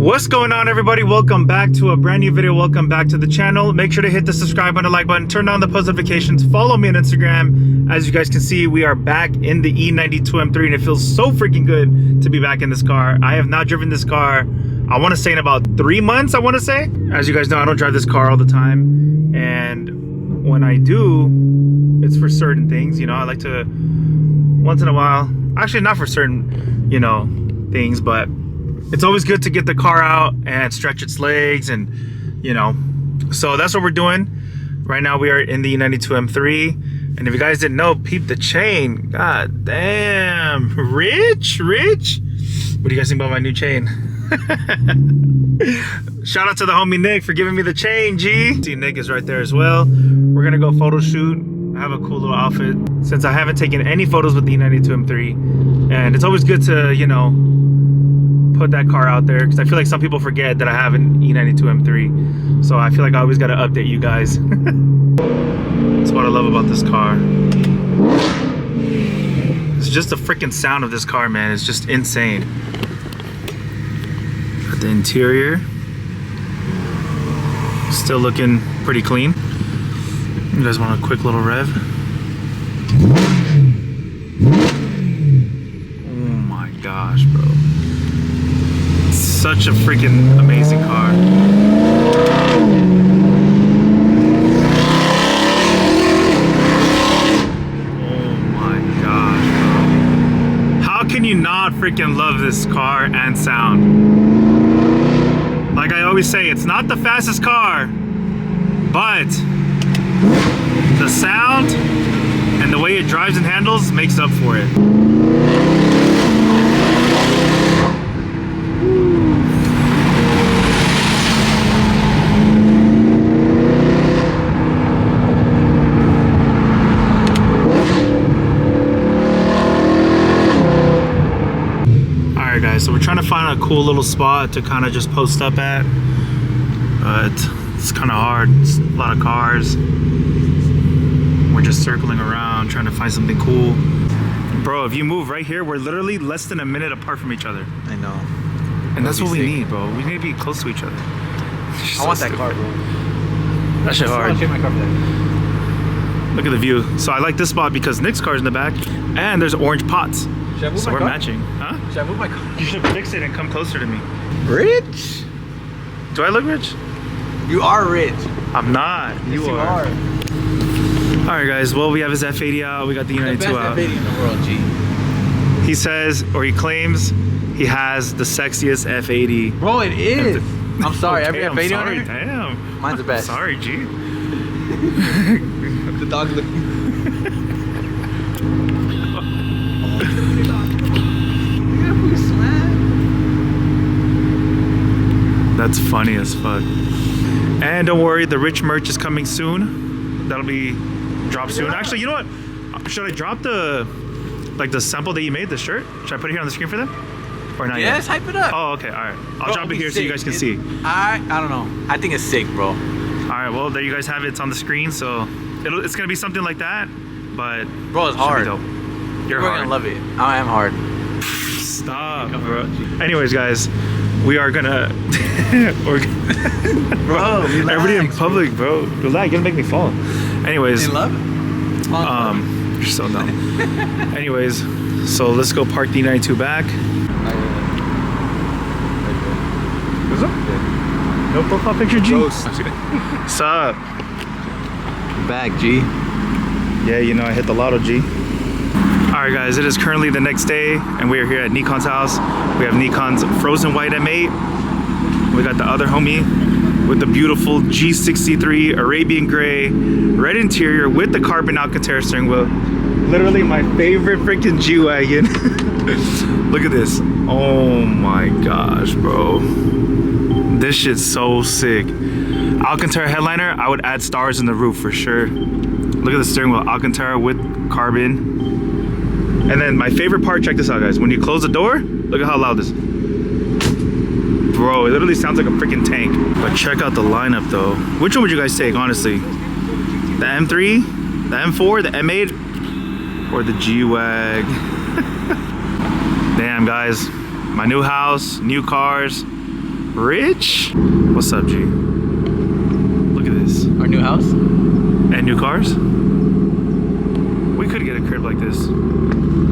What's going on, everybody? Welcome back to a brand new video. Welcome back to the channel. Make sure to hit the subscribe button, like button, turn on the post notifications, follow me on Instagram. As you guys can see, we are back in the E92 M3 and it feels so freaking good to be back in this car. I have not driven this car, I want to say, in about 3 months, I want to say. As you guys know, I don't drive this car all the time, and when I do, it's for certain things. You know, I like to once in a while, actually not for certain, you know, things, but it's always good to get the car out and stretch its legs, and you know, so that's what we're doing right now. We are in the E92 M3, and if you guys didn't know, peep the chain. God damn, rich. What do you guys think about my new chain? Shout out to the homie Nick for giving me the chain, G. See, Nick is right there as well. We're gonna go photo shoot. I have a cool little outfit since I haven't taken any photos with the E92 M3, and it's always good to, you know, put that car out there, because I feel like some people forget that I have an E92 M3, so I feel like I always got to update you guys. That's what I love about this car. It's just the freaking sound of this car, man. It's just insane. Got the interior, still looking pretty clean. You guys want a quick little rev? Oh my gosh, bro. Such a freaking amazing car. Oh my gosh, bro. How can you not freaking love this car and sound? Like I always say, it's not the fastest car, but the sound and the way it drives and handles makes up for it. So we're trying to find a cool little spot to kind of just post up at, but it's kind of hard. It's a lot of cars. We're just circling around trying to find something cool. Bro, if you move right here, we're literally less than a minute apart from each other. I know. And that's what we need, bro. We need to be close to each other. I want that car, bro. That shit hard. I'll my car for that. Look at the view. So I like this spot because Nick's car's in the back, and there's orange pots. Should I move so my we're car? matching. Huh? Should I move my car? You should fix it and come closer to me. Rich? Do I look rich? You are rich. I'm not. Yes, you are. Alright guys, well, we have his F80 out. We got the E92 out. The best F80 in the world, G. He says, or he claims, he has the sexiest F80. Bro, it is. I'm sorry. Okay, Every F80 sorry, on here? damn. Mine's the best. Sorry, G. The dog look. That's funny as fuck. And don't worry, the rich merch is coming soon. That'll be dropped soon. Actually, you know what? Should I drop the sample that you made, the shirt? Should I put it here on the screen for them? Or not yet? Yes, hype it up. Oh, okay, alright. I'll drop it here so you guys can see. I don't know. I think it's sick, bro. Alright, well, there you guys have it. It's on the screen, so it's gonna be something like that, but bro, it's hard. You're You're hard. gonna love it. I am hard. Stop, bro. Anyways, guys, we are gonna Bro, relax, everybody in public, bro. Relax, you're gonna make me fall. Anyways, you love it. you're so dumb. Anyways, so let's go park the E92 back. What's up? No profile picture, G? What's up? Back, G. Yeah, you know, I hit the lotto, G. Alright guys, it is currently the next day and we are here at Nikon's house. We have Nikon's frozen white M8. We got the other homie with the beautiful G63 Arabian gray red interior with the carbon Alcantara steering wheel. Literally my favorite freaking G-Wagon. Look at this. Oh my gosh, bro. This shit's so sick. Alcantara headliner, I would add stars in the roof for sure. Look at the steering wheel, Alcantara with carbon. And then my favorite part, check this out guys. When you close the door, look at how loud this is. Bro, it literally sounds like a freaking tank. But check out the lineup though. Which one would you guys take, honestly? The M3, the M4, the M8, or the G-Wag? Damn guys, my new house, new cars. Rich? What's up, G? Look at this. Our new house? And new cars? We could get a crib like this.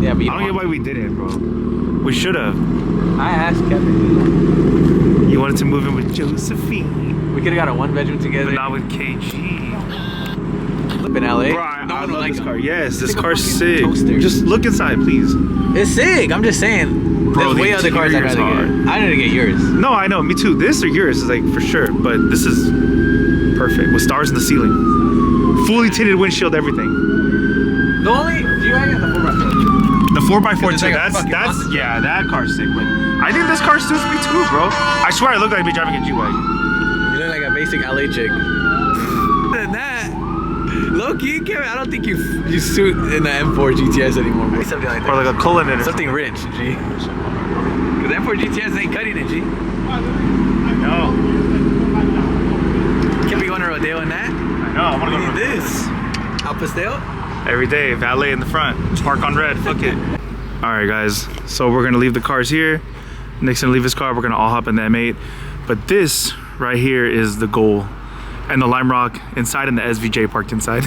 Yeah, but I don't get why we didn't, bro. We should have. I asked Kevin. You wanted to move in with Josephine. We could have got a 1-bedroom together. But not with KG. Live in LA. Bro, I one love would this them. car. Yes, this It's like a car's fucking sick. toaster. Just look inside, please. It's sick. I'm just saying. Bro, There's the way other cars I'd rather interior's get. I need to get yours. No, I know. Me too. This or yours is like for sure. But this is perfect. With stars in the ceiling. Fully tinted windshield, everything. The only G-Wagon and the 4x4. The 4x4 It's too. like a That's fucking monster. yeah, that car's sick. But I think this car suits me too, bro. I swear I look like I'd be driving a G-Wagon. You look like a basic LA chick. Than that, low key, Kevin, I don't think you suit in the M4 GTS anymore, bro. Something like that. Or like a Cullinan or Something rich, G. Cause M4 GTS ain't cutting it, G. No. Can't be going to Rodeo in that. I know. I want to We go need to this. Al Pastel? every day. Valet in the front. Park on red. Fuck it. All right, guys. So we're gonna leave the cars here. Nick's gonna leave his car. We're gonna all hop in the M8. But this right here is the goal. And the Lime Rock inside and the SVJ parked inside.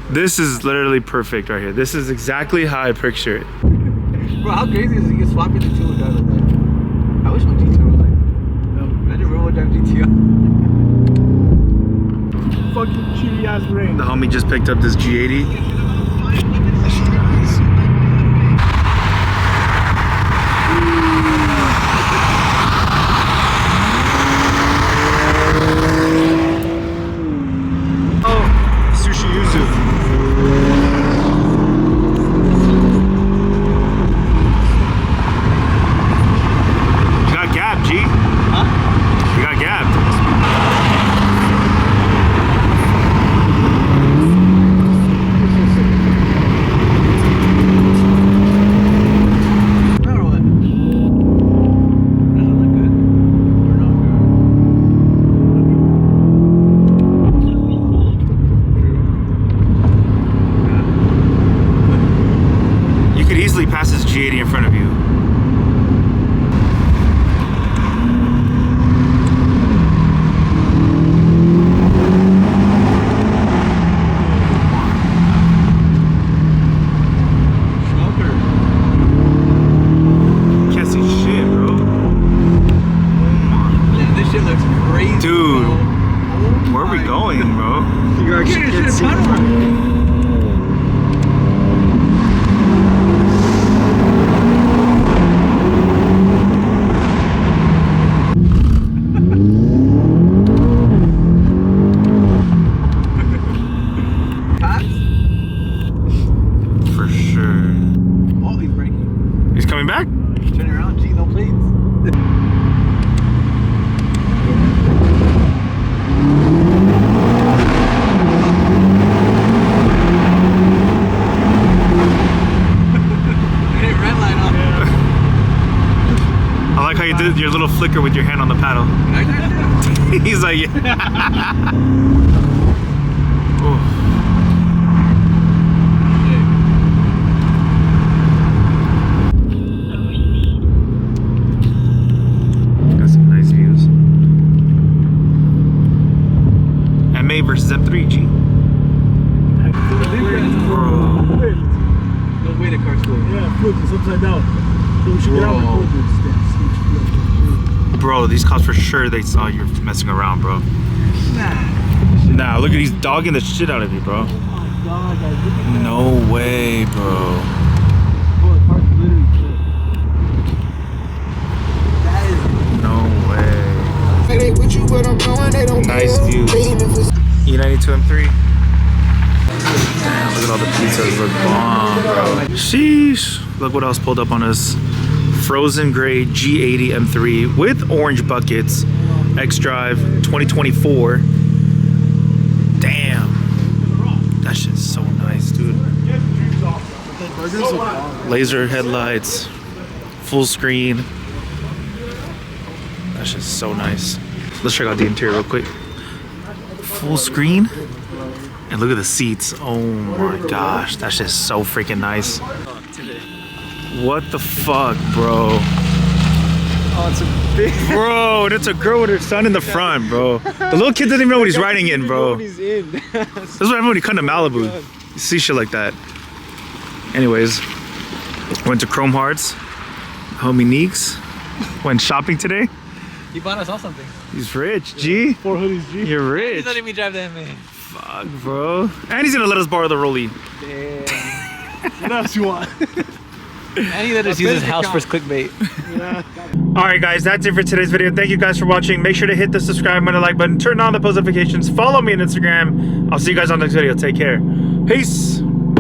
This is literally perfect right here. This is exactly how I picture it. Bro, how crazy is it you can swap into two without like that? I wish my GTR was like that. Imagine real drive GTR. Fucking cheaty ass rain. The homie just picked up this G80. Sushi Yuzu. You got gapped, G. Huh? You got gapped. No, or what? Does it look good? Or not You could easily pass this G80 in front of you. Can't see shit, bro. Yeah, this shit looks crazy. Dude, bro. where are we going, bro? You Dude, actually this can't shit see is tunnel. Cops? For sure. Oh, he's braking. He's coming back? Turn around, G, no plates. Hey, red light on. I like how you did your little flicker with your hand on the paddle. He's like, yeah. Ooh. Got some nice views. M8 versus M3, G. No way the car's cool. Yeah, flip, it's upside down. So we should get out Bro. and record this dance. Bro, these cops for sure they saw you messing around, bro. Nah, look at he's dogging the shit out of you, bro. Oh my god, guys, look at that. No way, bro. Bro, the car's literally flipped. That is No way. They with you, but I'm knowing they don't Nice care. view. They even for E92 M3. Damn, look at all the pizzas. Look bomb, bro. Sheesh. Look what else pulled up on us. Frozen gray G80 M3 with orange buckets. X-Drive 2024. Damn. That shit's so nice, dude. Laser headlights. Full screen. That shit's so nice. Let's check out the interior real quick. Full screen. And look at the seats. Oh my gosh. That's just so freaking nice. What the fuck, bro? Oh, it's a big. Bro, that's a girl with her son in the front, bro. The little kid doesn't even know what he's riding in, bro. He's in. This is what everybody come to Malibu. You see shit like that. Anyways, went to Chrome Hearts. Homie Neeks went shopping today. He bought us all something. He's rich, G. 4 hoodies, G. You're He's rich. letting me drive that man. Fuck, bro. And he's gonna let us borrow the rollie. Damn. What else you want? And he let us use his house for clickbait. Yeah. Alright guys, that's it for today's video. Thank you guys for watching. Make sure to hit the subscribe button, like button, turn on the post notifications, follow me on Instagram. I'll see you guys on the next video. Take care. Peace.